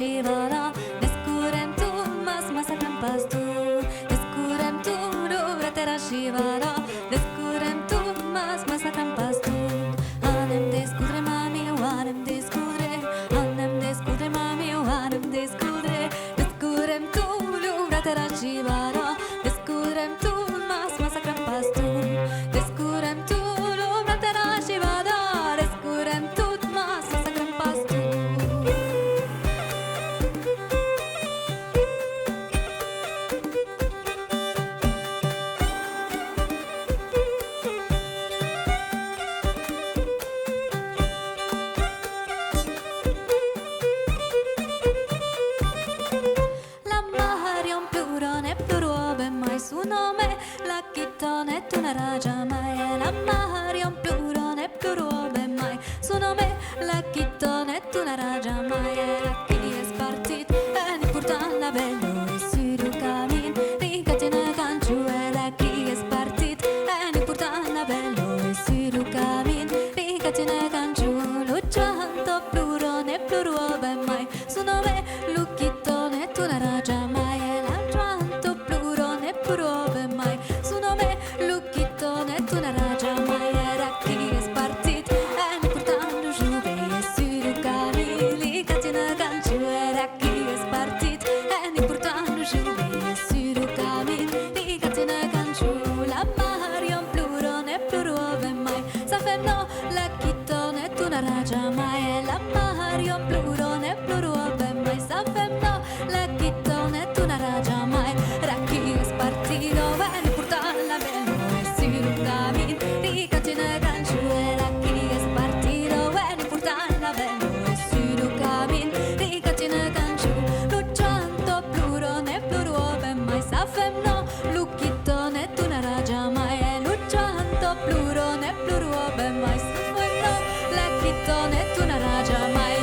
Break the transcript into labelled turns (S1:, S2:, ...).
S1: shivara descurem tu mas masakam pastu descurem tu rovratera shivara descurem tu mas masakam pastu anem descudre mami anem descudre mami anem descudre descurem tu rovratera shivara descurem tu mas masakam pastu descurem tu rovratera shivara descurem tu mas masakam pastu. Su nome la chittone tu una ragia mai la Marion plurone plurobe mai su nome la chittone tu una ragia mai chi è spartit e ne portan la bello e su camin ricatina canciu e la chi è spartit e ne portan la bello e su camin ricatina canciu lo gianto plurone plurobe mai su nome lu chittone tu una ragia mai la gianto plurone plurobe mai su nome lucchittone tu una ragia mai era chi è spartit e ne portando giù e su camili catina canciu era chi è spartit e ne portando giù e su camili catina canciu la Marion plurone plurobe mai sa femno la chittone tu una ragia mai la Marion plurone plurobe mai sa femno la chittone tu una ragia mai chi è spartito e ne portare la bello e su camin ricatina canciu era chi è spartito e ne portare la bello e su camin ricatina canciu lo gianto plurone plurobe mai sa femno lucchittone tu una ragia mai lo gianto plurone plurobe mai sa femno la chittone tu una ragia mai